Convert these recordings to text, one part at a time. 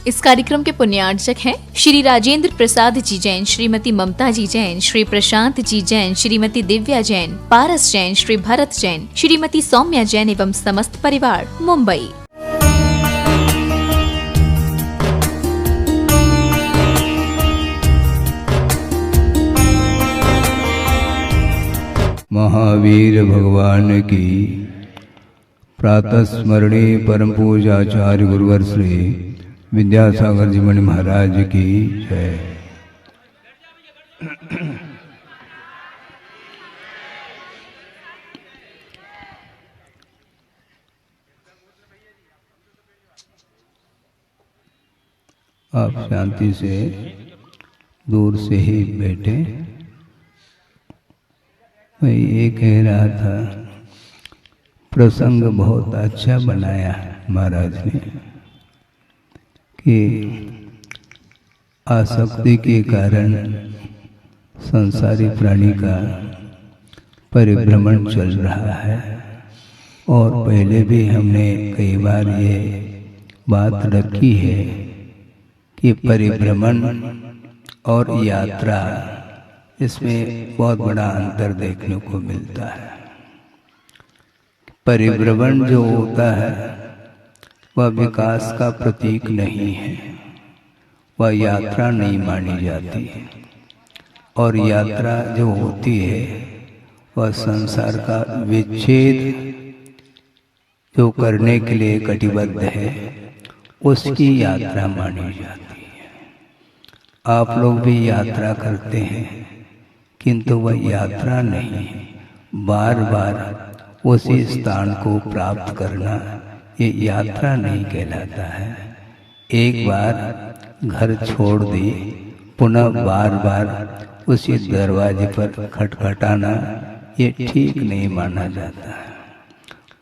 इस कार्यक्रम के पुण्यार्चक हैं श्री राजेंद्र प्रसाद जी जैन, श्रीमती ममता जी जैन, श्री प्रशांत जी जैन, श्रीमती दिव्या जैन, पारस जैन, श्री भरत जैन, श्रीमती सौम्या जैन एवं समस्त परिवार, मुंबई। महावीर भगवान की प्रातः स्मरणीय परम पूजाचार्य गुरुवर श्री विद्यासागर जी मणि महाराज की जय। आप शांति से दूर से ही बैठे। मैं ये कह रहा था, प्रसंग बहुत अच्छा बनाया महाराज ने कि आसक्ति के कारण संसारी प्राणी का परिभ्रमण चल रहा है। और पहले भी हमने कई बार ये बात रखी है कि परिभ्रमण और यात्रा, इसमें बहुत बड़ा अंतर देखने को मिलता है। परिभ्रमण जो होता है वह विकास का प्रतीक नहीं है, वह यात्रा नहीं मानी जाती है। और यात्रा जो होती है वह संसार का विच्छेद जो करने के लिए कटिबद्ध है, उसकी यात्रा मानी जाती है। आप लोग भी यात्रा करते हैं, किंतु वह यात्रा नहीं, बार बार उसी स्थान को प्राप्त करना ये यात्रा नहीं कहलाता है। एक बार घर छोड़ दी, पुनः बार बार उसी दरवाजे पर खटखटाना ये ठीक नहीं माना जाता है।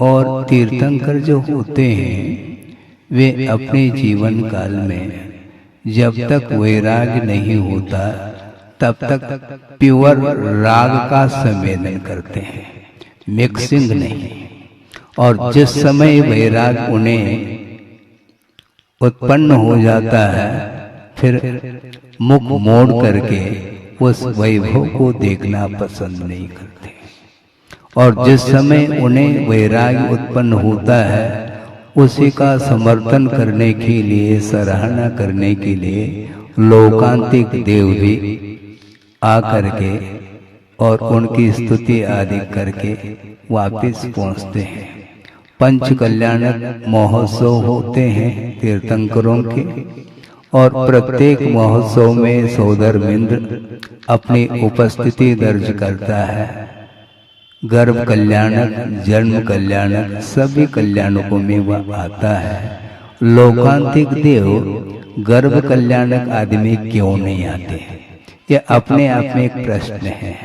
और तीर्थंकर जो होते हैं वे अपने जीवन काल में जब तक वैराग्य नहीं होता तब तक प्योर राग का संवेदन करते हैं, मिक्सिंग नहीं। और जिस समय वैराग उन्हें उत्पन्न हो जाता है, फिर मुख मोड़ करके उस वैभव को देखना पसंद नहीं करते। और जिस समय उन्हें वैराग उत्पन्न होता है, उसी का समर्थन करने के लिए, सराहना करने के लिए लोकांतिक देव भी आकर के और उनकी स्तुति आदि करके वापस पहुंचते हैं। पंच कल्याणक महोत्सव होते हैं तीर्थंकरों के, और प्रत्येक महोत्सव में सौधर्मेंद्र अपनी उपस्थिति दर्ज करता है। गर्भ कल्याणक, जन्म कल्याणक, सभी कल्याणकों में वह आता है। लोकांतिक देव गर्भ कल्याणक आदि में क्यों नहीं आते? यह अपने आप में एक प्रश्न है।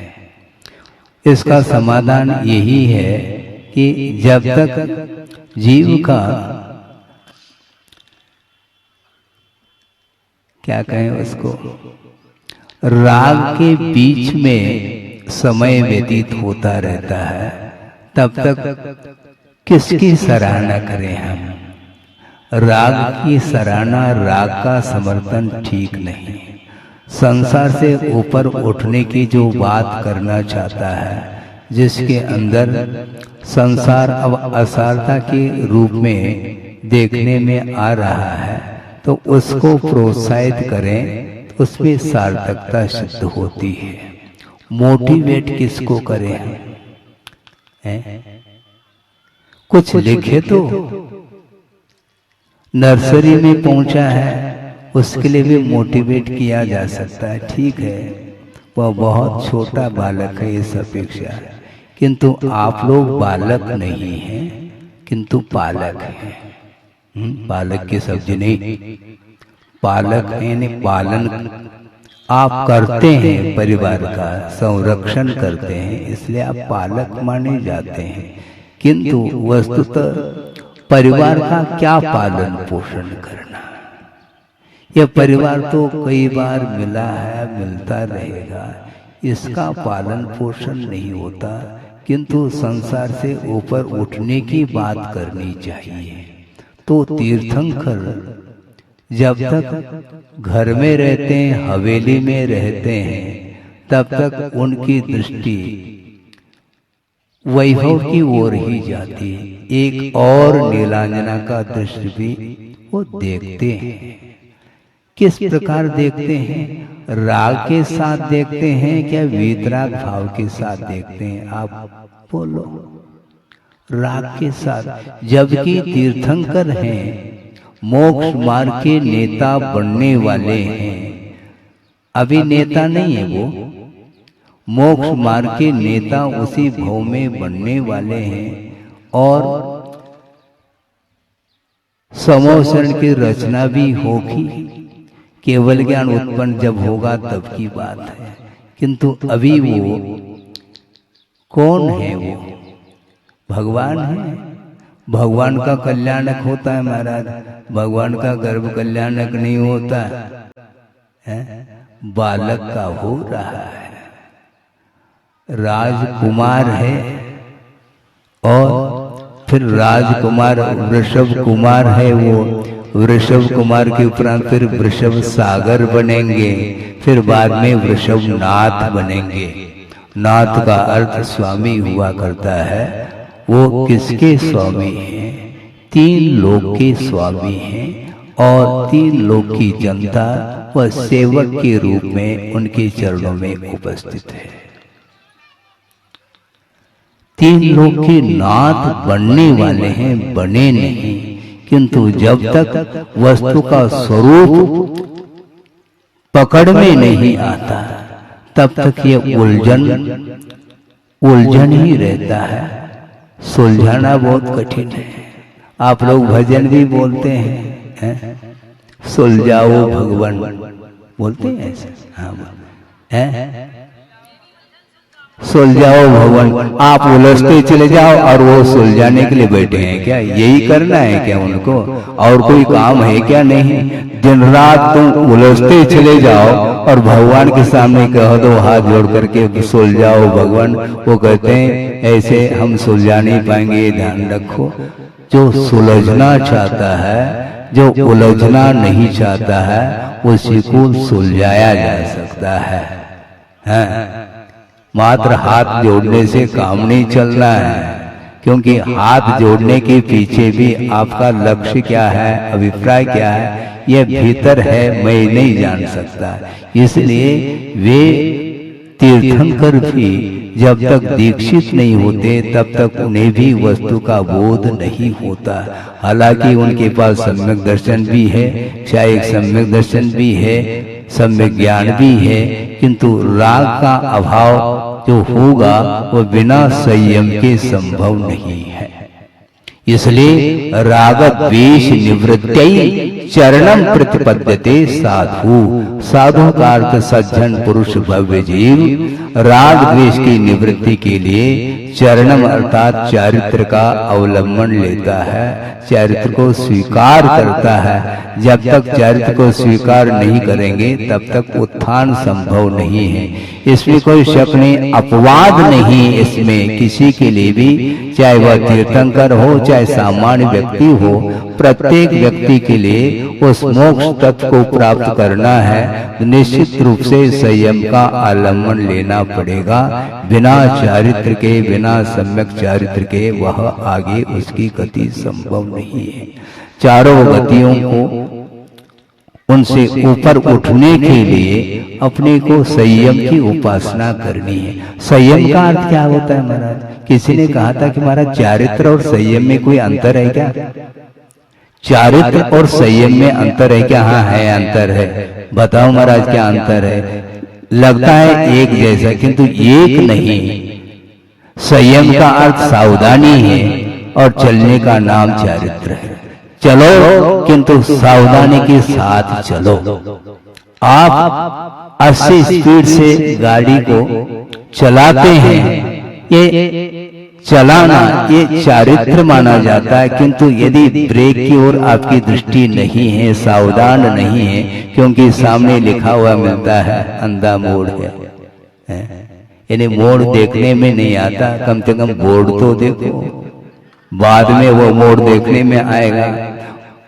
इसका समाधान यही है कि जब तक जीव का, क्या कहें उसको, राग के बीच में समय व्यतीत होता रहता है, तब तक किसकी सराहना करें हम? राग की सराहना, राग का समर्थन ठीक नहीं। संसार से ऊपर उठने की जो बात करना चाहता है, जिसके अंदर संसार अब असारता के रूप में देखने में आ रहा है, तो उसको प्रोत्साहित करें, उसमें सार्थकता सिद्ध होती है। मोटिवेट किसको करें हम? कुछ लिखे तो नर्सरी में पहुंचा है, उसके लिए भी मोटिवेट किया जा सकता है, ठीक है, वह बहुत छोटा बालक है इस अपेक्षा। किंतु आप लोग बालक नहीं हैं, किंतु पालक हैं। बालक के शब्द नहीं, पालक है, पालन आप करते हैं, परिवार का संरक्षण करते हैं, इसलिए आप पालक माने जाते हैं। किंतु वस्तुतः परिवार का क्या पालन पोषण करना? यह परिवार तो कई बार मिला है, मिलता रहेगा, इसका पालन पोषण नहीं होता। किंतु संसार से ऊपर उठने की बात करनी चाहिए। तो तीर्थंकर जब तक घर में रहते हैं, हवेली में रहते हैं, तब तक उनकी दृष्टि वैभव की ओर ही जाती है। एक और नीलांजना का दृश्य भी वो देखते हैं। किस प्रकार देखते हैं? राग के साथ देखते हैं क्या वीतराग भाव के साथ देखते हैं? आप बोलो। राग के साथ। जबकि तीर्थंकर हैं, मोक्ष मार्ग के नेता बनने वाले हैं। अभी नेता नहीं है वो, मोक्ष मार्ग के नेता उसी भाव में बनने वाले हैं। और समोसरण की रचना भी होगी, केवल ज्ञान उत्पन्न जब होगा तब की बात है। किंतु अभी वो कौन है? वो भगवान है। भगवान का कल्याणक होता है महाराज, भगवान का गर्भ कल्याणक नहीं होता है। बालक का हो रहा है, राजकुमार है। और फिर राजकुमार वृषभ कुमार है। वो वृषभ कुमार के उपरांत फिर वृषभ सागर बनेंगे, फिर बाद में वृषभ नाथ बनेंगे। नाथ का अर्थ स्वामी हुआ करता है। वो किसके स्वामी हैं? 3 लोक के स्वामी हैं। और 3 लोक की जनता वह सेवक के रूप में उनके चरणों में उपस्थित है। 3 लोक के नाथ बनने वाले हैं, बने नहीं। किंतु जब तक वस्तु का स्वरूप पकड़ में नहीं आता, तब तक ये उलझन ही रहता है। सुलझाना बहुत कठिन है। आप लोग भजन भी बोलते हैं, सुलझाओ भगवान, बोलते हैं ऐसे। हाँ, सुलझाओ भगवान। आप उलझते चले जाओ और वो सुलझाने के लिए बैठे हैं क्या? यही करना है क्या उनको? और कोई काम है क्या? नहीं। दिन रात तुम उलझते चले जाओ और भगवान के सामने कह दो हाथ जोड़ करके सुलझाओ भगवान। वो कहते हैं ऐसे हम सुलझा नहीं पाएंगे, ध्यान रखो। जो सुलझना चाहता है, जो उलझना नहीं चाहता है, उसी को सुलझाया जा सकता है। मात्र हाथ जोड़ने से काम नहीं चलना है, क्योंकि हाथ जोड़ने के पीछे भी आपका लक्ष्य क्या है, अभिप्राय क्या है, यह भीतर है, मैं नहीं जान सकता। इसलिए वे तीर्थंकर भी जब तक दीक्षित नहीं होते तब तक उन्हें भी वस्तु का बोध नहीं होता। हालांकि उनके पास सम्यक दर्शन भी है, शायद सम्यक दर्शन भी है, सम्यक ज्ञान भी है, किंतु राग का अभाव जो होगा वह बिना संयम के संभव नहीं है। इसलिए राग द्वेष निवृत्ति चरणम प्रतिपद्यते साधु। साधु का अर्थ सज्जन पुरुष भव्य जीव राग द्वेष की निवृत्ति के लिए चरणम अर्थात चारित्र का अवलंबन लेता है, चारित्र को स्वीकार करता है। जब तक चारित्र को स्वीकार नहीं करेंगे तब तक उत्थान संभव नहीं है। इसमें कोई शक नहीं, अपवाद नहीं इसमें किसी के लिए भी, चाहे वह तीर्थंकर हो चाहे सामान्य व्यक्ति हो। प्रत्येक व्यक्ति के लिए उस मोक्ष तत्व को प्राप्त करना है तो निश्चित रूप से संयम का आलम्बन लेना पड़ेगा। बिना चारित्र के, बिना सम्यक चारित्र के वह आगे उसकी गति संभव नहीं है। चारों गतियों को उनसे ऊपर उठने के लिए अपने को संयम की उपासना करनी है। संयम का अर्थ क्या होता है महाराज? किसी ने कहा था कि महाराज चारित्र और संयम में कोई अंतर है क्या? चारित्र और संयम में अंतर है क्या? हाँ है, अंतर है। बताओ महाराज क्या अंतर है? लगता है एक जैसा, किंतु एक नहीं। संयम का अर्थ सावधानी है और चलने का नाम चारित्र है। चलो किंतु सावधानी के साथ चलो। आप 80 स्पीड से गाड़ी को चलाते हैं, ये चलाना ये चारित्र माना जाता है। किंतु यदि ब्रेक की ओर आपकी दृष्टि नहीं है, सावधान नहीं है, क्योंकि सामने लिखा हुआ मिलता है अंधा मोड़ है, यानी मोड़ देखने में नहीं आता, कम से कम बोर्ड तो देखो, बाद में वो मोड़ देखने में आएगा।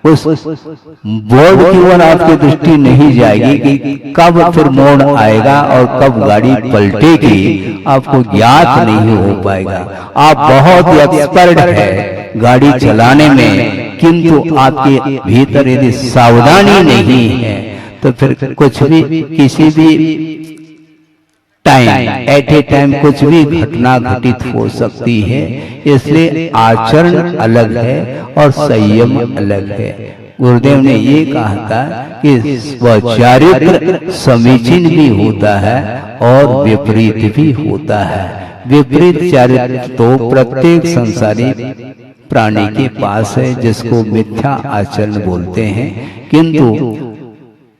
उस बोर्ड की ओर आपकी दृष्टि नहीं जाएगी कि कब फिर मोड़ आएगा और कब गाड़ी पलटेगी, आपको ज्ञात नहीं हो पाएगा। आप बहुत एक्सपर्ट है गाड़ी चलाने में, किंतु आपके भीतर यदि सावधानी नहीं है तो फिर कुछ भी, किसी भी टाइम, एट ए टाइम कुछ भी घटना घटित हो सकती है। इसलिए आचरण अलग है और संयम अलग है। गुरुदेव ने ये कहा था कि स्वचारित्र समीचीन भी होता है और विपरीत भी होता है। विपरीत चारित्र तो प्रत्येक संसारी प्राणी के पास है, जिसको मिथ्या आचरण बोलते हैं। किंतु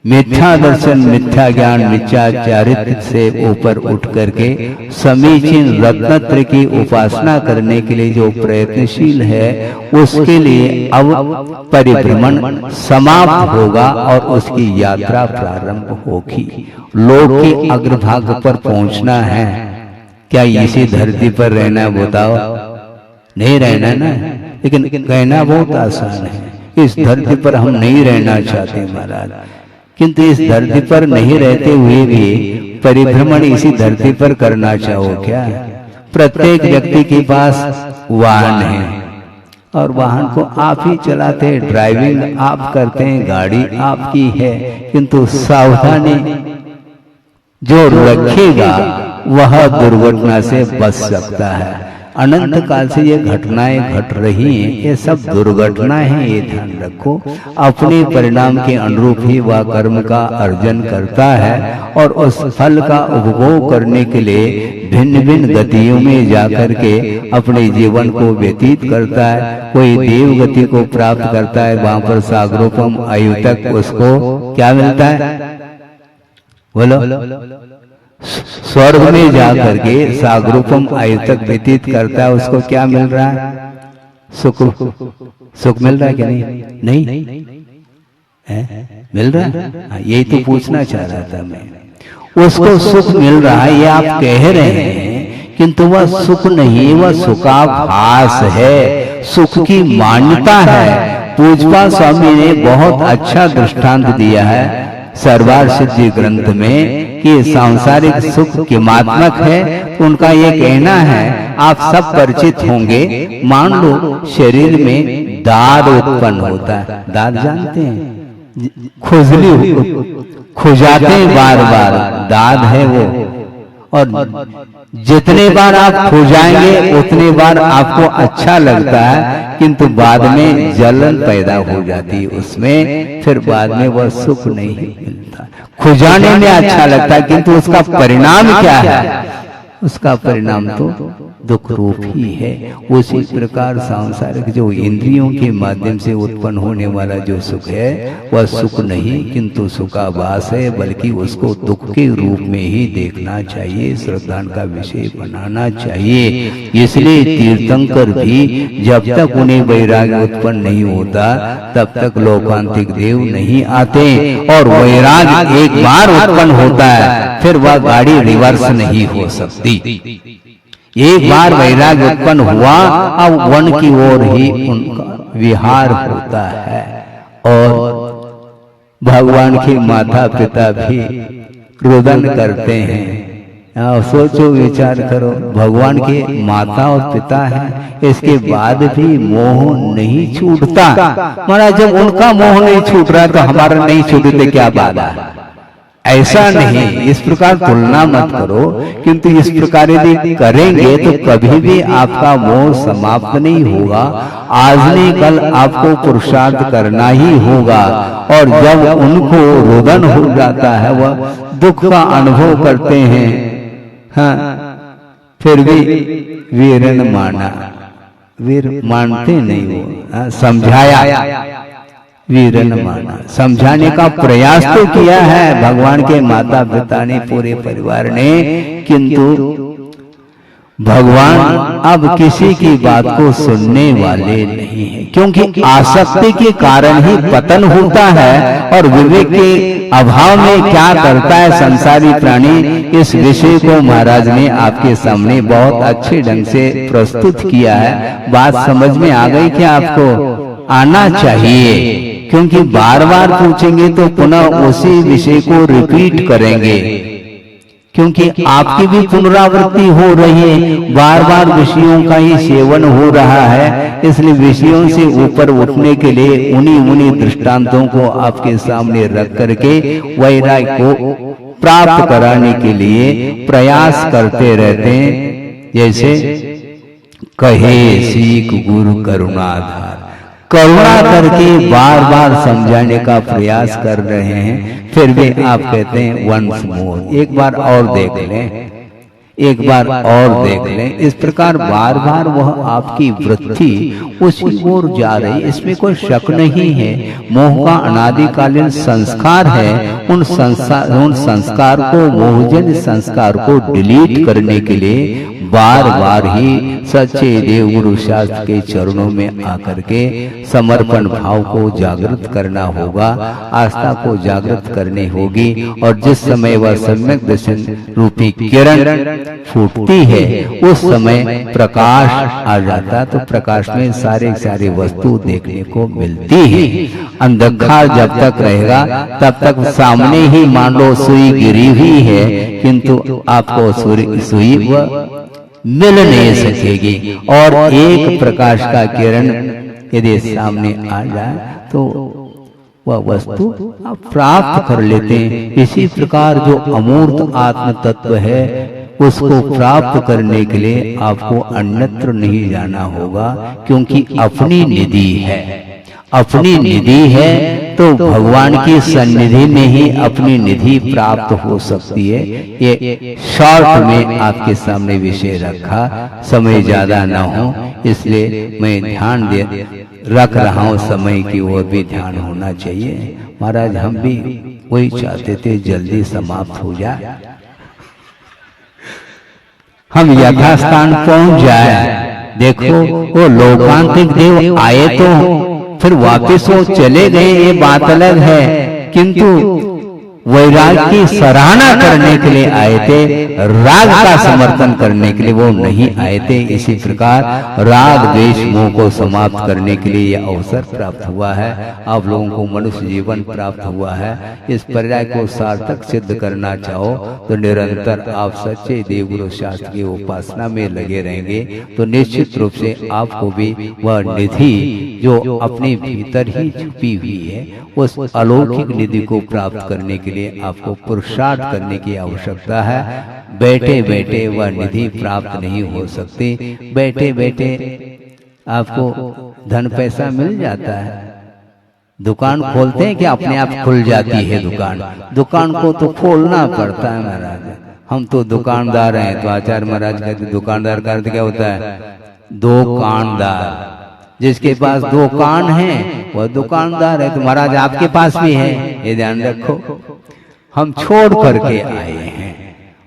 मिथ्या दर्शन, मिथ्या ज्ञान, मिथ्या चारित्र से ऊपर उठ करके समीचीन रत्नत्र की उपासना करने के लिए जो प्रयत्नशील है, उसके लिए अब परिभ्रमण समाप्त होगा और उसकी यात्रा प्रारंभ होगी। लोक के अग्रभाग पर पहुंचना है। क्या इसी धरती पर रहना, बताओ? नहीं रहना ना, लेकिन कहना बहुत आसान है। इस धरती पर हम नहीं रहना चाहते महाराज, किंतु इस धरती पर नहीं रहते हुए भी परिभ्रमण इसी धरती पर करना चाहो क्या? प्रत्येक व्यक्ति के पास वाहन है और वाहन को आप ही चलाते हैं, ड्राइविंग आप करते हैं, गाड़ी आपकी है। किंतु सावधानी जो रखेगा वह दुर्घटना से बच सकता है। अनंत काल से ये घटनाएं घट रही हैं, ये सब दुर्घटनाएं हैं, ये ध्यान रखो। अपने परिणाम के अनुरूप ही वह कर्म का अर्जन करता है और उस फल का उपभोग करने के लिए भिन्न भिन्न गतियों में जाकर के अपने जीवन को व्यतीत करता है। कोई देव गति को प्राप्त करता है, वहां पर सागरोपम आयु तक उसको क्या मिलता है? बोलो। स्वर्ग में जाकर के सागरूपम आयु तक व्यतीत करता है, उसको क्या मिल रहा है? सुख। सुख मिल रहा है कि नहीं? नहीं है? मिल रहा है? यही तो पूछना चाह रहा था मैं। उसको सुख मिल रहा है ये आप कह रहे हैं, किंतु वह सुख नहीं, वह सुखाभास है, सुख की मान्यता है। पूजपा स्वामी ने बहुत अच्छा दृष्टांत दिया है सर्वार सिद्धि ग्रंथ में कि सांसारिक सुख किमात्मक है। उनका ये कहना है, आप सब परिचित होंगे, मान लो शरीर में दाद उत्पन्न होता है। दाद जानते हैं? खुजली, खुजाते हैं बार बार, दाद है वो। और जितने बार आप खुजाएंगे उतने बार आपको अच्छा लगता है, किंतु बाद में जलन पैदा हो जाती है उसमें, फिर बाद में वह सुख नहीं मिलता। खुजाने में अच्छा लगता है, किंतु उसका परिणाम क्या है? उसका परिणाम तो दुख रूप ही है। उसी प्रकार सांसारिक जो इंद्रियों के माध्यम से उत्पन्न होने वाला जो सुख है, वह सुख नहीं किंतु सुखाभास है, बल्कि उसको दुख के रूप में ही देखना चाहिए, श्रद्धा का विषय बनाना चाहिए। इसलिए तीर्थंकर भी जब तक उन्हें वैराग्य उत्पन्न नहीं होता, तब तक लोकांतिक देव नहीं आते। और वैराग्य एक बार उत्पन्न होता है, फिर वह गाड़ी रिवर्स नहीं हो सकती। एक बार वैराग्य उत्पन्न हुआ, अब वन की ओर ही उनका विहार होता है। और भगवान के माता पिता भी रुदन करते हैं। सोचो, विचार करो, भगवान के माता और पिता हैं, इसके बाद भी मोह नहीं छूटता। महाराज जब उनका मोह नहीं छूट रहा तो हमारा नहीं छूटते, क्या बात है? ऐसा नहीं, इस प्रकार तुलना मत करो। किंतु इस प्रकार यदि करेंगे तो कभी भी आपका मोह समाप्त नहीं होगा। आज नहीं कल आपको पुरुषार्थ करना ही होगा। और जब उनको रुदन हो जाता है, वह दुख का अनुभव करते हैं, हाँ, फिर भी वीरन माना, वीर मानते नहीं वो, समझाया, वीरन माना, समझाने का प्रयास तो किया है भगवान के माता पिता ने, पूरे परिवार ने, किंतु भगवान अब किसी की बात को सुनने वाले नहीं है। क्योंकि आसक्ति के कारण ही पतन होता है, और विवेक के अभाव में क्या करता है संसारी प्राणी, इस विषय को महाराज ने आपके सामने बहुत अच्छे ढंग से प्रस्तुत किया है। बात समझ में आ गई कि आपको आना चाहिए। क्योंकि बार बार पूछेंगे तो पुनः उसी विषय को रिपीट करेंगे, क्योंकि आपकी भी पुनरावृत्ति हो रही है, बार बार विषयों का ही सेवन हो रहा है। इसलिए विषयों से ऊपर उठने के लिए उन्हीं दृष्टांतों को आपके सामने रख करके वैराग्य को प्राप्त कराने के लिए प्रयास करते रहते हैं। जैसे कहे सीख गुरु करुणाधार, करुणा करके बार बार समझाने का प्रयास कर रहे हैं, फिर भी आप कहते हैं वंस मोर, एक बार और देख लें, एक बार और देख लें। इस प्रकार बार बार वह आपकी वृत्ति उसी ओर जा रही, इसमें कोई शक नहीं है। मोह का अनादिकालीन संस्कार है, उन संस्कार को, मोहजन संस्कार को डिलीट करने के लिए बार बार ही सच्चे देव गुरु शास्त्र के चरणों में आकर के समर्पण भाव को जागृत करना होगा, आस्था को जागृत करनी होगी। और जिस समय वह सम्यक दर्शन रूपी किरण फूटती है उस समय प्रकाश आ जाता, तो प्रकाश में सारे वस्तु देखने को मिलती है। अंधकार जब तक रहेगा तब तक सामने ही मान लो सुई गिरी हुई है, किंतु आपको सुई मिल नहीं सकेगी। और एक प्रकाश का किरण यदि सामने आ जाए तो वह वस्तु आप प्राप्त कर लेते हैं। इसी प्रकार जो अमूर्त आत्म तत्व है उसको प्राप्त करने के लिए आपको अन्यत्र नहीं जाना होगा, क्योंकि अपनी निधि है, अपनी निधि है तो भगवान की सन्निधि में ही अपनी निधि प्राप्त हो सकती है। ये शॉर्ट में आपके सामने विषय रखा, समय ज्यादा ना हो इसलिए मैं ध्यान रख रहा हूँ, समय की ओर भी ध्यान होना चाहिए। महाराज हम भी वही चाहते थे जल्दी समाप्त हो जाए, हम यथास्थान पहुंच जाए। देखो वो लोकांतिक देव आए तो फिर वापस वो चले गए, ये बात अलग है, किंतु वैराग्य की सराहना करने के लिए आए थे, राग का समर्थन करने के लिए वो नहीं आए थे। इसी प्रकार राग द्वेष मोह को समाप्त करने के लिए यह अवसर प्राप्त हुआ है, आप लोगों को मनुष्य जीवन प्राप्त हुआ है। इस पर्याय को सार्थक सिद्ध करना चाहो तो निरंतर आप सच्चे देवगुरु शास्त्र की उपासना में लगे रहेंगे, तो निश्चित रूप से आपको भी वह निधि जो अपने भीतर ही छुपी हुई है उस अलौकिक निधि को प्राप्त करने के लिए आपको पुरुषार्थ करने की आवश्यकता है। बैठे बैठे वह निधि प्राप्त नहीं हो सकती, बैठे बैठे आपको धन पैसा मिल जाता है, दुकान खोलते हैं कि अपने आप खुल जाती है दुकान, दुकान को तो खोलना पड़ता है महाराज। हम तो दुकानदार हैं, तो आचार्य महाराज कहते दुकानदार का अर्थ क्या होता है? दुकानदार, जिसके पास दो कान है वह दुकानदार है। तो महाराज आपके पास भी है, ये ध्यान रखो। हम छोड़ करके आए हैं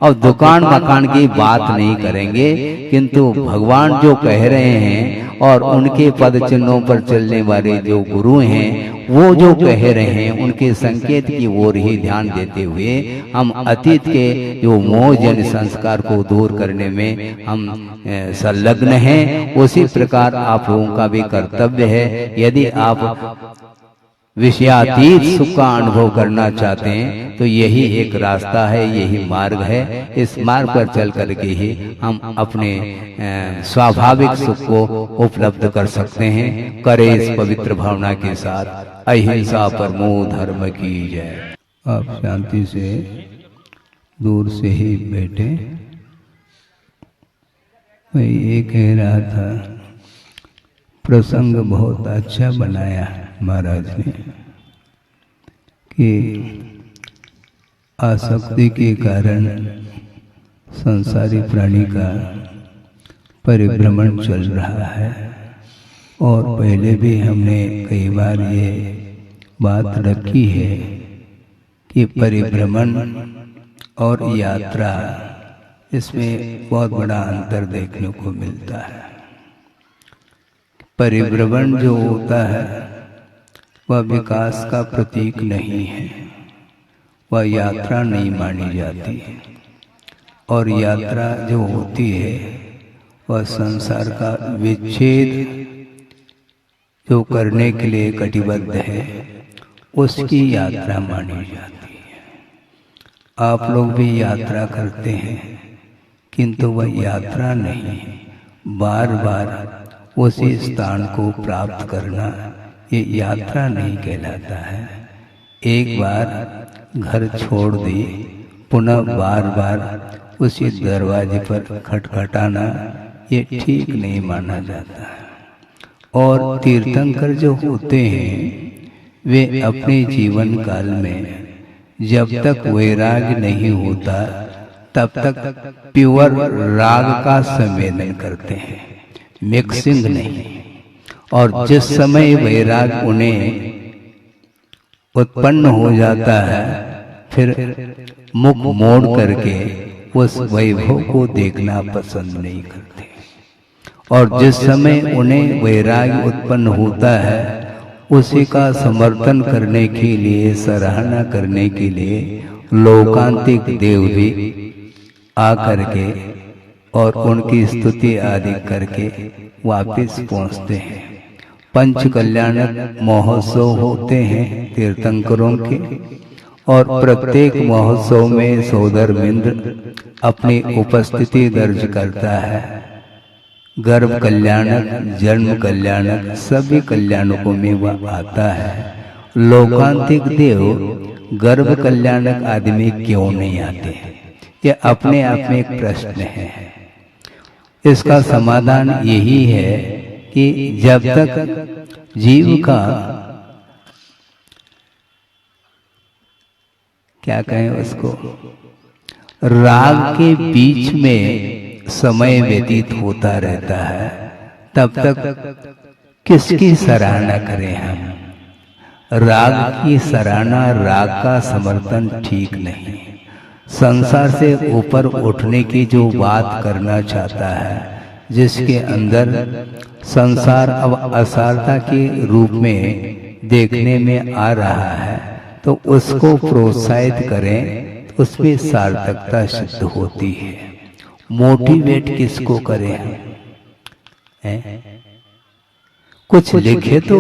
और दुकान मकान की बात नहीं करेंगे, किंतु भगवान जो कह रहे हैं और उनके पद चिन्हों पर चलने वाले जो गुरु हैं वो जो कह रहे हैं उनके संकेत की ओर ही ध्यान देते हुए हम अतीत के जो मोहजन संस्कार को दूर करने में हम संलग्न हैं। उसी प्रकार आप लोगों का भी कर्तव्य है, यदि आप विषयातीत सुख का अनुभव करना चाहते हैं तो यही एक रास्ता है, यही मार्ग है। इस मार्ग पर चल करके ही हम अपने स्वाभाविक सुख को उपलब्ध कर सकते हैं। करें इस पवित्र भावना के साथ। अहिंसा परमो धर्म की जय। आप शांति से दूर से ही बैठे। मैं ये कह रहा था, प्रसंग बहुत अच्छा बनाया महाराज ने कि आसक्ति के कारण संसारी प्राणी का परिभ्रमण चल रहा है। और पहले भी हमने कई बार ये बात रखी है कि परिभ्रमण और यात्रा, इसमें बहुत बड़ा अंतर देखने को मिलता है। परिभ्रमण जो होता है वह विकास का प्रतीक नहीं है, वह यात्रा नहीं मानी जाती है। और यात्रा जो होती है वह संसार का विच्छेद जो करने के लिए कटिबद्ध है उसकी यात्रा मानी जाती है। आप लोग भी यात्रा करते हैं, किंतु वह यात्रा नहीं, बार बार उसी स्थान को प्राप्त करना ये यात्रा नहीं कहलाता है। एक बार घर छोड़ दी, पुनः बार बार उसी दरवाजे पर खटखटाना ये ठीक नहीं माना जाता है। और तीर्थंकर जो होते हैं वे अपने जीवन काल में जब तक वैराग्य नहीं होता तब तक प्योर राग का संवेदन करते हैं, मिक्सिंग नहीं। और जिस समय वैराग्य उन्हें उत्पन्न हो जाता है फिर मुख मोड़ करके उस वैभव को देखना पसंद नहीं करते। और जिस समय उन्हें वैराग्य उत्पन्न होता है उसी का समर्थन करने के लिए, सराहना करने के लिए लोकांतिक देव भी आकर के और उनकी स्तुति आदि करके वापस पहुंचते हैं। पंच कल्याणक महोत्सव होते हैं तीर्थंकरों के, और प्रत्येक महोत्सव में सोदरमिंद्र अपनी उपस्थिति दर्ज करता है। गर्भ कल्याणक, जन्म कल्याणक, सभी कल्याणकों में वह आता है। लोकांतिक देव गर्भ कल्याणक आदमी क्यों नहीं आते, यह अपने आप में एक प्रश्न है। इसका समाधान यही है कि जब तक जीव का क्या कहें उसको राग के बीच में समय व्यतीत होता रहता है, तब तक किसकी सराहना करें हम। राग की सराहना, राग का समर्थन ठीक नहीं। संसार से ऊपर उठने की जो बात करना चाहता है, जिसके अंदर संसार अब असारता के रूप में देखने में आ रहा है, तो उसको प्रोत्साहित करें, उसमें सार्थकता सिद्ध होती है। मोटिवेट किसको करें हम, कुछ लिखे तो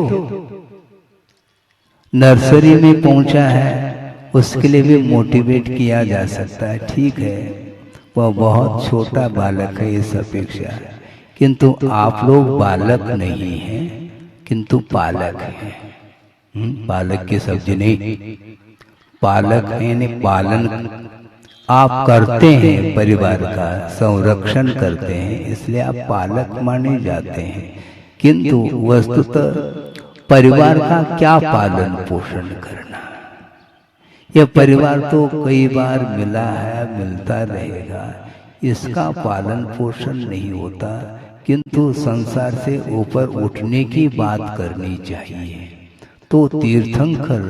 नर्सरी में पहुंचा है उसके लिए भी मोटिवेट किया जा सकता है, ठीक है, वह बहुत छोटा बालक है इस अपेक्षा, किंतु आप लोग बालक नहीं हैं किंतु पालक हैं। बालक के शब्द नहीं, पालक है, पालन आप करते हैं, परिवार का संरक्षण करते हैं, इसलिए आप पालक माने जाते हैं। किंतु वस्तुतः परिवार का क्या पालन पोषण करना, यह परिवार तो कई बार मिला है, मिलता रहेगा, इसका पालन पोषण नहीं होता। किंतु संसार से ऊपर उठने की बात करनी चाहिए। तो तीर्थंकर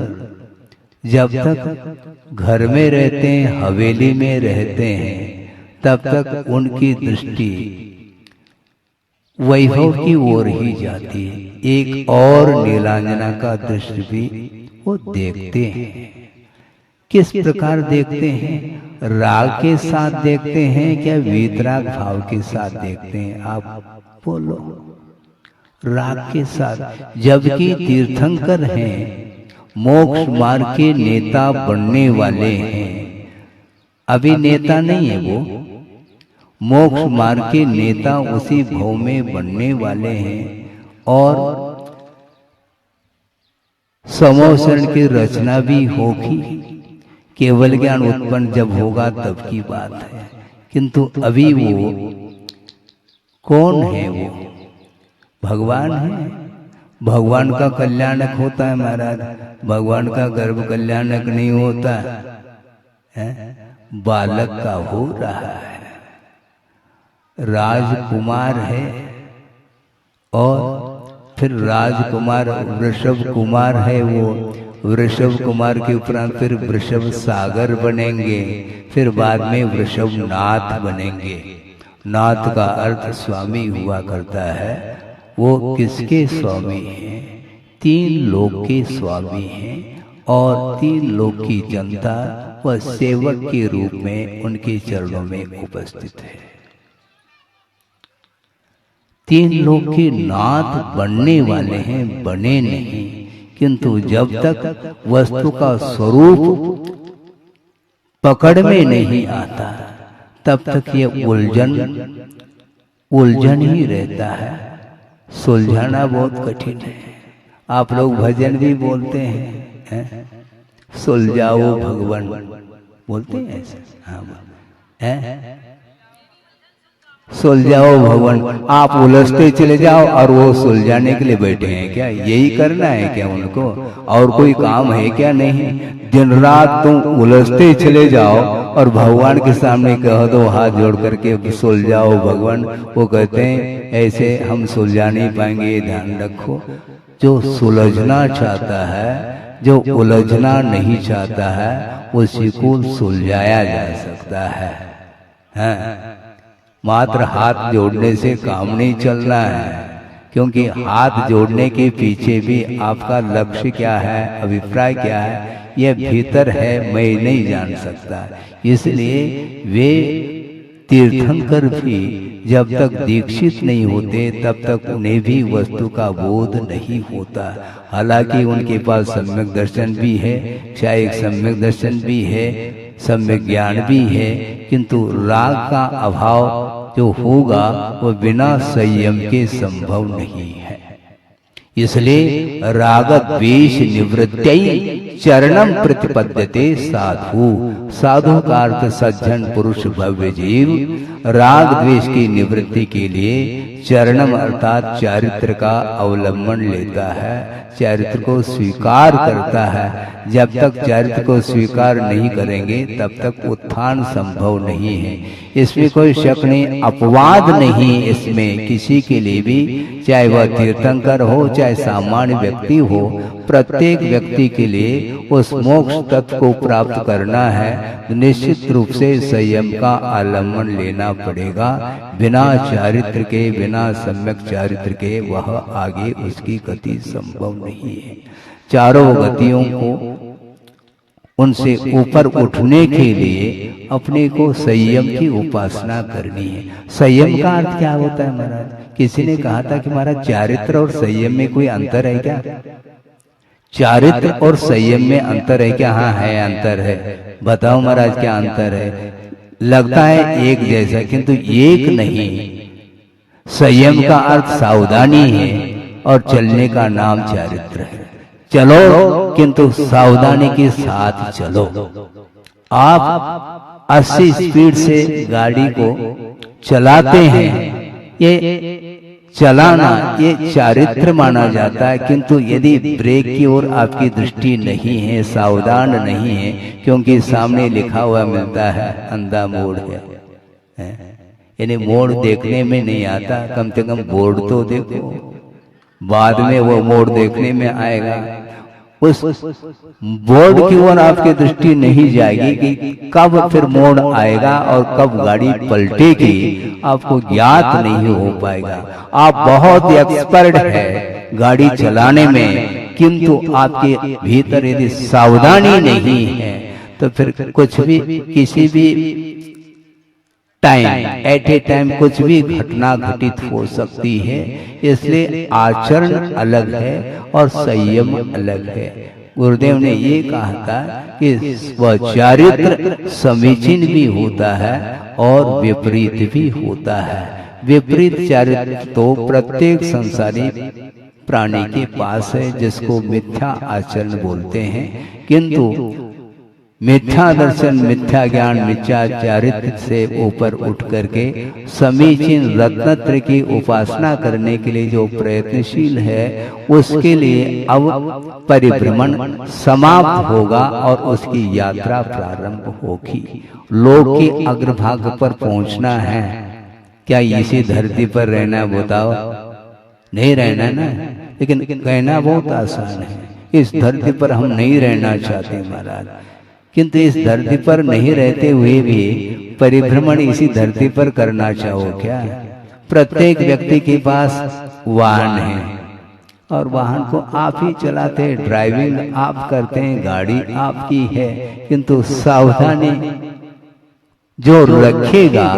जब तक घर में रहते हैं, हवेली में रहते हैं, तब तक उनकी दृष्टि वैभव की ओर ही जाती है। एक और नीलांजना का दृश्य भी वो देखते हैं। किस प्रकार देखते हैं, राग के साथ देखते हैं क्या वीतराग भाव के साथ देखते हैं, आप बोलो। राग के साथ, जबकि तीर्थंकर हैं, मोक्ष मार्ग के नेता बनने वाले हैं। अभी नेता नहीं है वो, मोक्ष मार्ग के नेता उसी भाव में बनने वाले हैं। और समोसरण की रचना भी होगी, केवल ज्ञान उत्पन्न जब होगा तब की बात है। किंतु अभी वो कौन है, वो भगवान है। भगवान का कल्याणक होता है महाराज, भगवान का गर्भ कल्याणक नहीं होता है, बालक का हो रहा है। राजकुमार है और फिर राजकुमार वृषभ कुमार है, वो वृषभ कुमार के उपरांत फिर वृषभ सागर बनेंगे, फिर बाद में वृषभ नाथ बनेंगे। नाथ का अर्थ स्वामी हुआ करता है। वो किसके स्वामी हैं, तीन लोक के स्वामी हैं, और तीन लोक की जनता वह सेवक के रूप में उनके चरणों में उपस्थित है। तीन लोग के नाथ बनने वाले हैं, बने नहीं। किंतु जब तक वस्तु का स्वरूप पकड़ में नहीं आता तब तक ये उलझन ही रहता है। सुलझाना बहुत कठिन है। आप लोग भजन भी बोलते हैं, सुलझाओ भगवान, बोलते हैं ऐसे? हाँ, सुलझाओ भगवान। आप उलझते चले जाओ और वो सुलझाने के लिए बैठे हैं क्या? यही करना है क्या उनको? और कोई काम है क्या? नहीं। दिन रात तुम उलझते चले जाओ और भगवान के सामने कह दो हाथ जोड़ करके सुलझाओ भगवान। वो कहते हैं ऐसे हम सुलझा नहीं पाएंगे, ध्यान रखो। जो सुलझना चाहता है, जो उलझना नहीं चाहता है, उसी को सुलझाया जा सकता है। हाँ, मात्र हाथ जोड़ने से काम नहीं चलना है, क्योंकि हाथ जोड़ने के पीछे भी आपका लक्ष्य क्या है, अभिप्राय क्या है, यह भीतर है, मैं नहीं जान सकता। इसलिए वे तीर्थंकर भी जब तक दीक्षित नहीं होते तब तक उन्हें भी वस्तु का बोध नहीं होता। हालांकि उनके पास सम्यक दर्शन भी है, शायद सम्यक दर्शन भी है, सम्यक ज्ञान भी है, किंतु राग का अभाव जो होगा वह बिना संयम के संभव नहीं है। इसलिए राग द्वेष निवृत्त्यै चरणम प्रतिपद्यते साधु। साधु का अर्थ सज्जन पुरुष भव्य जीव राग द्वेष की निवृत्ति के लिए चरणम अर्थात चारित्र का अवलंबन लेता है, चारित्र को स्वीकार करता है। जब तक चारित्र को स्वीकार नहीं करेंगे तब तक उत्थान संभव नहीं है। इसमें कोई शक नहीं, अपवाद नहीं इसमें किसी के लिए भी, चाहे वह तीर्थंकर हो चाहे सामान्य व्यक्ति हो। प्रत्येक व्यक्ति के लिए उस मोक्ष तत्व को प्राप्त करना है तो निश्चित रूप से संयम का आलम्बन लेना पड़ेगा। बिना चारित्र के, बिना सम्यक चारित्र के वह आगे उसकी गति संभव नहीं है। चारों गतियों को उनसे ऊपर उठने के लिए अपने को संयम की उपासना करनी है। संयम का अर्थ क्या होता है महाराज? किसी ने कहा था कि महाराज चारित्र और संयम में कोई अंतर है क्या? चारित्र और संयम में अंतर है क्या? हाँ है, अंतर है। बताओ महाराज क्या अंतर है? लगता है एक जैसा, किंतु एक नहीं। संयम का अर्थ सावधानी है और चलने का नाम चारित्र है। चलो किंतु सावधानी के साथ चलो। आप 80 स्पीड से गाड़ी को चलाते हैं, ये चलाना ये चारित्र माना जाता है। किंतु यदि ब्रेक की ओर आपकी दृष्टि नहीं है, सावधान नहीं है, क्योंकि सामने लिखा हुआ मिलता है अंधा मोड़ है, यानी मोड़ देखने में नहीं आता, कम से कम बोर्ड तो देखो, बाद में वो मोड़ देखने में आएगा। उस बोर्ड की ओर आपकी दृष्टि नहीं जाएगी कि कब फिर मोड़ आएगा और कब गाड़ी पलटेगी, आपको ज्ञात नहीं हो पाएगा। आप बहुत एक्सपर्ट है गाड़ी चलाने में, किंतु आपके भीतर यदि सावधानी नहीं है तो फिर कुछ भी, किसी भी टाइम, एट ए टाइम कुछ भी घटना घटित हो सकती है। इसलिए आचरण अलग है और संयम अलग है। गुरुदेव ने ये कहा था कि वह चारित्र समीचीन भी होता है और विपरीत भी होता है। विपरीत चारित्र तो प्रत्येक संसारी प्राणी के पास है, जिसको मिथ्या आचरण बोलते हैं। किंतु मिथ्या दर्शन, मिथ्या ज्ञान, मिथ्या चारित्र से ऊपर उठ करके समीचीन रत्नत्र की उपासना करने के लिए जो प्रयत्नशील है, उसके लिए अब परिभ्रमण समाप्त होगा और उसकी यात्रा प्रारंभ होगी। लोक के अग्रभाग पर पहुंचना है। क्या इसी धरती पर रहना? बताओ, नहीं रहना ना, लेकिन कहना बहुत आसान है। इस धरती पर हम नहीं रहना चाहते महाराज, किंतु इस धरती पर नहीं रहते हुए भी परिभ्रमण इसी धरती पर करना चाहो क्या? प्रत्येक व्यक्ति के पास वाहन है और वाहन को आप ही चलाते हैं, ड्राइविंग आप करते हैं, गाड़ी आपकी है, किंतु सावधानी जो रखेगा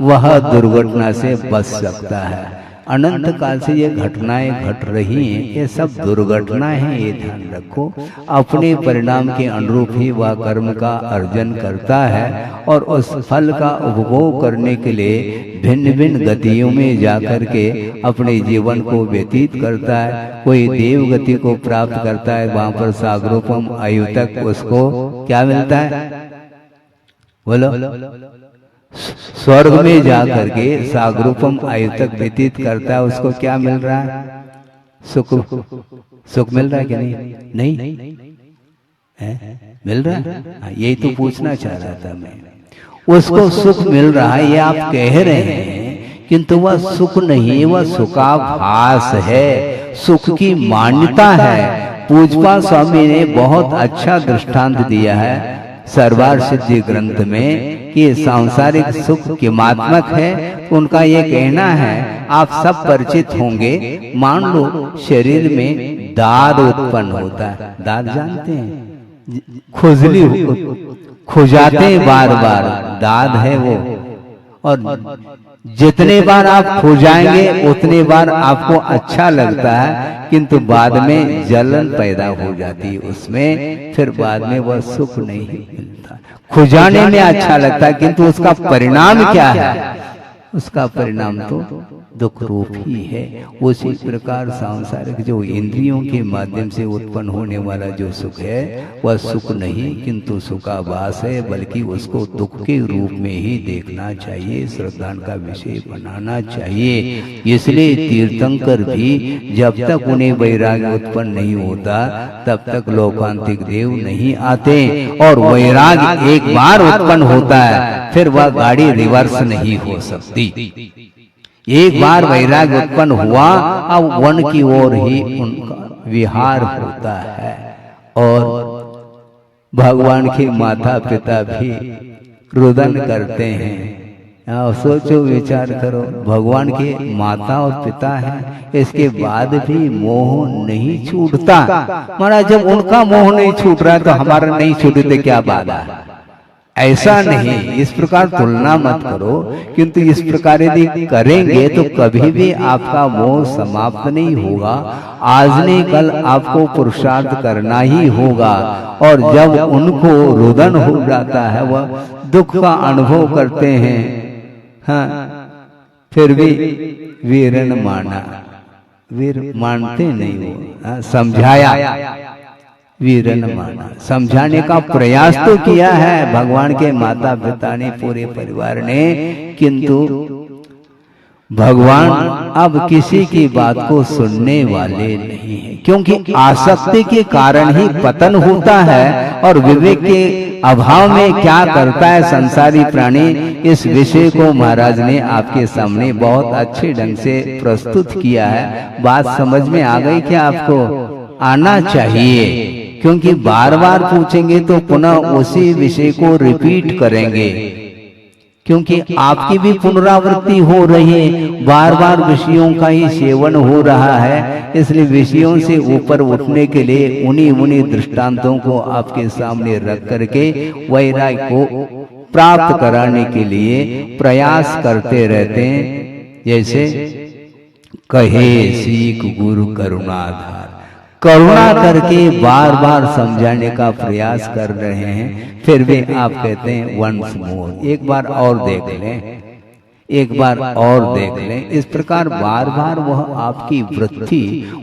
वह दुर्घटना से बच सकता है। अनंत काल से ये घटनाएं घट रही हैं, ये सब दुर्घटनाएं हैं, ये ध्यान रखो। अपने परिणाम के अनुरूप ही वह कर्म का अर्जन करता है और उस फल का उपभोग करने के लिए भिन्न भिन्न गतियों में जाकर के अपने जीवन को व्यतीत करता है। कोई देव गति को प्राप्त करता है, वहां पर सागरोपम आयु तक उसको क्या मिलता है, बोलो, स्वर्ग में जाकर के सागरूपम आयु तक व्यतीत करता है, उसको क्या मिल रहा है, सुख मिल रहा है कि नहीं? नहीं है? मिल रहा है? यही तो पूछना चाह रहा था मैं। उसको सुख मिल रहा है ये आप कह रहे हैं, किंतु वह सुख नहीं, वह सुखाभास है, सुख की मान्यता है। पूजपा स्वामी ने बहुत अच्छा दृष्टांत दिया है सर्वार सिद्धि ग्रंथ में कि सांसारिक सुख किमात्मक है। उनका ये कहना है, आप सब परिचित होंगे, मान लो शरीर में दाद उत्पन्न होता है, दाद जानते हैं, खुजली खुजाते हैं बार बार, दाद है वो, और जितने बार आप खुजाएंगे उतने बार आपको अच्छा लगता है, किंतु बाद में जलन पैदा हो जाती है उसमें, फिर बाद में वह सुख नहीं मिलता। खुजाने में अच्छा लगता है, किंतु उसका परिणाम क्या है, उसका परिणाम तो दुख रूप ही है। उसी प्रकार सांसारिक जो इंद्रियों के माध्यम से उत्पन्न होने वाला जो सुख है वह सुख नहीं किंतु सुखाभास है, बल्कि उसको दुख के रूप में ही देखना चाहिए, श्रद्धा का विषय बनाना चाहिए। इसलिए तीर्थंकर भी जब तक उन्हें वैराग्य उत्पन्न नहीं होता तब तक लोकांतिक देव नहीं आते, और वैराग्य एक बार उत्पन्न होता है फिर वह गाड़ी रिवर्स नहीं हो सकती। एक बार वैराग्य उत्पन्न हुआ, अब वन की ओर ही उनका विहार होता है। और भगवान के माता पिता भी रुदन करते हैं। सोचो, विचार करो, भगवान के माता और पिता हैं, इसके बाद भी मोह नहीं छूटता। महाराज, जब उनका मोह नहीं छूट रहा है तो हमारा नहीं छूटे तो क्या बात है? ऐसा नहीं, इस प्रकार तुलना मत करो, किंतु इस प्रकार यदि करेंगे तो कभी भी आपका मोह समाप्त नहीं होगा। आज नहीं कल आपको पुरुषार्थ करना ही होगा, और जब उनको रुदन हो जाता है, वह दुख का अनुभव करते हैं, हाँ, फिर भी वीरन माना, वीर मानते नहीं हो, समझाया, वीरन माना, समझाने का प्रयास तो किया है भगवान के माता पिता ने, पूरे परिवार ने, किंतु भगवान अब किसी की बात को सुनने वाले नहीं है, क्योंकि आसक्ति के कारण ही पतन होता है। और विवेक के अभाव में क्या करता है संसारी प्राणी, इस विषय को महाराज ने आपके सामने बहुत अच्छे ढंग से प्रस्तुत किया है। बात समझ में आ गई क्या? आपको आना चाहिए, क्योंकि बार बार पूछेंगे तो पुनः उसी विषय को रिपीट करेंगे, क्योंकि आपकी भी पुनरावृत्ति हो रही है, बार बार विषयों का ही सेवन हो रहा है। इसलिए विषयों से ऊपर उठने के लिए उन्हीं दृष्टांतों को आपके सामने रख करके वैराग्य को प्राप्त कराने के लिए प्रयास करते रहते हैं। जैसे कहे सीख गुरु करुणाधार, करुणा करके बार बार समझाने का प्रयास कर रहे हैं, फिर भी आप कहते हैं वंस मोर, एक बार और देख लें, एक बार और देख लें। इस प्रकार बार बार वह आपकी वृत्ति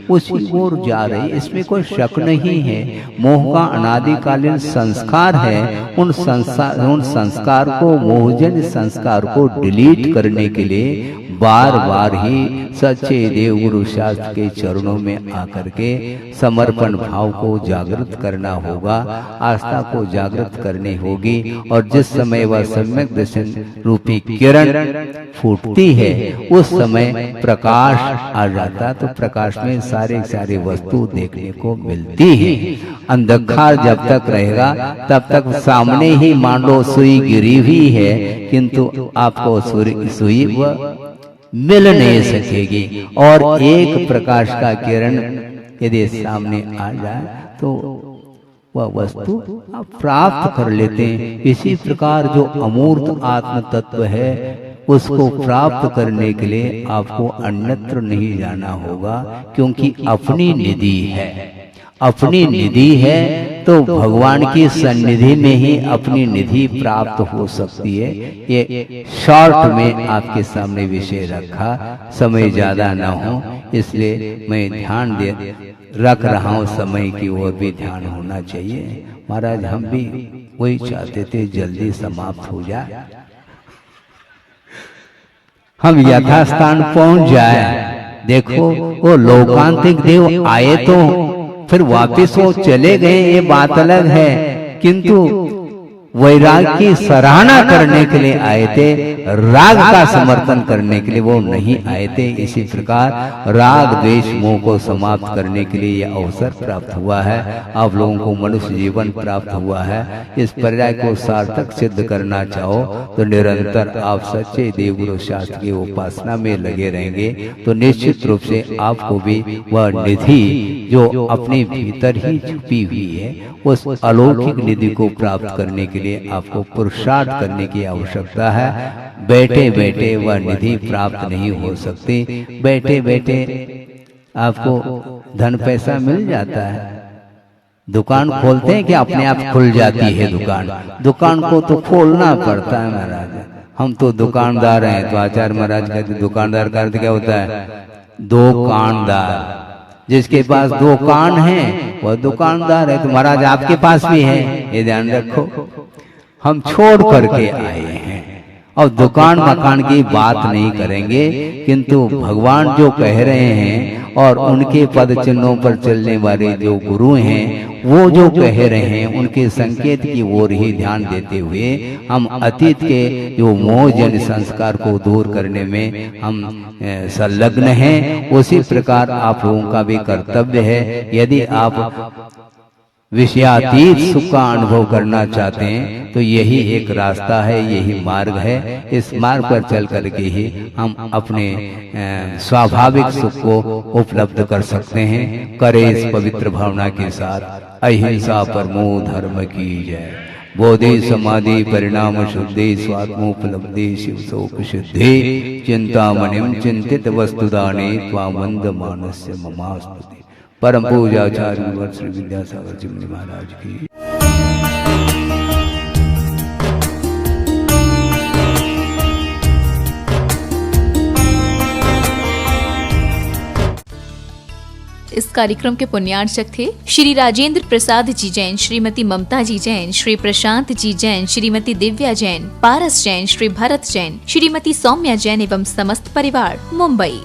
उसी ओर जा रही, इसमें कोई शक नहीं है। मोह का अनादिकालीन संस्कार है, उन संस्कार को, मोहजन संस्कार को डिलीट करने के लिए बार बार ही सच्चे देव गुरु शास्त्र के चरणों में आकर के समर्पण भाव को जागृत करना होगा, आस्था को जागृत करनी होगी। और जिस समय वह सम्यक दर्शन रूपी किरण फूटती है उस समय प्रकाश आ जाता, तो प्रकाश में सारे वस्तु देखने को मिलती है। अंधकार जब तक रहेगा तब तक सामने ही मान लो सुई गिरी हुई है, किंतु आपको सुई मिल नहीं सकेगी। और एक प्रकाश का किरण यदि सामने आ जाए तो वह वस्तु आप प्राप्त कर लेते हैं। इसी प्रकार जो अमूर्त आत्म तत्व है उसको प्राप्त करने के लिए आपको अन्यत्र नहीं जाना होगा, क्योंकि अपनी निधि है, अपनी निधि है तो भगवान की सन्निधि में ही अपनी निधि प्राप्त हो सकती है। ये शॉर्ट में आपके सामने विषय रखा, समय ज्यादा ना हो इसलिए मैं ध्यान दे रख रहा हूँ, समय की ओर भी ध्यान होना चाहिए। महाराज हम भी वही चाहते थे जल्दी समाप्त हो जाए, हम यथास्थान पहुंच जाए। देखो वो लोकांतिक देव आए तो फिर वापस वो चले गए, ये बात अलग है, किंतु वैराग की सराहना करने के लिए आए थे, राग का समर्थन करने के लिए वो नहीं आए थे। इसी प्रकार राग द्वेष मोह को समाप्त करने के लिए यह अवसर प्राप्त हुआ है, आप लोगों को मनुष्य जीवन प्राप्त हुआ है। इस पर्याय को सार्थक सिद्ध करना चाहो तो निरंतर आप सच्चे देवगुरु शास्त्र की उपासना में लगे रहेंगे तो निश्चित रूप से आपको भी वह निधि जो अपने भीतर ही छुपी हुई है, उस अलौकिक निधि को प्राप्त करने के लिए आपको पुरुषार्थ करने की आवश्यकता है। बैठे बैठे वह निधि प्राप्त नहीं हो सकती, बैठे बैठे आपको धन पैसा मिल जाता है, दुकान खोलते हैं कि अपने आप खुल जाती है दुकान, दुकान को तो खोलना पड़ता है महाराज। हम तो दुकानदार हैं, तो आचार्य महाराज कहते दुकानदार का अर्थ क्या होता है? दुकानदार, जिसके पास दो कान हैं वह दुकानदार है। तो महाराज आपके पास भी है, ये ध्यान रखो। हम छोड़ करके आए हैं और दुकान मकान की बात नहीं करेंगे, किंतु भगवान जो कह रहे हैं और उनके पद चिन्हों पर चलने वाले जो गुरु हैं वो जो कह रहे हैं उनके संकेत की ओर ही ध्यान देते हुए हम अतीत के जो मोहजन संस्कार को दूर करने में हम संलग्न हैं। उसी प्रकार आप लोगों का भी कर्तव्य है, यदि आप विषयातीत सुख का अनुभव करना चाहते हैं तो यही एक रास्ता है, यही मार्ग है। इस मार्ग पर चल करके ही हम अपने स्वाभाविक सुख को उपलब्ध कर सकते हैं। करें इस पवित्र भावना के साथ। अहिंसा परमो धर्म की जय। बोधि समाधि परिणाम शुद्धि स्वात्मोपलब्धि शिव शोक शुद्धि चिंतामणिम चिंतित वस्तुदाने त्वामंद मानस्य ममास्तुते। परम पूजाचार्य श्री विद्यासागर जी महाराज की। इस कार्यक्रम के पुण्यार्चक थे श्री राजेंद्र प्रसाद जी जैन, श्रीमती ममता जी जैन, श्री प्रशांत जी जैन, श्रीमती दिव्या जैन, पारस जैन, श्री भरत जैन, श्रीमती सौम्या जैन एवं समस्त परिवार, मुंबई।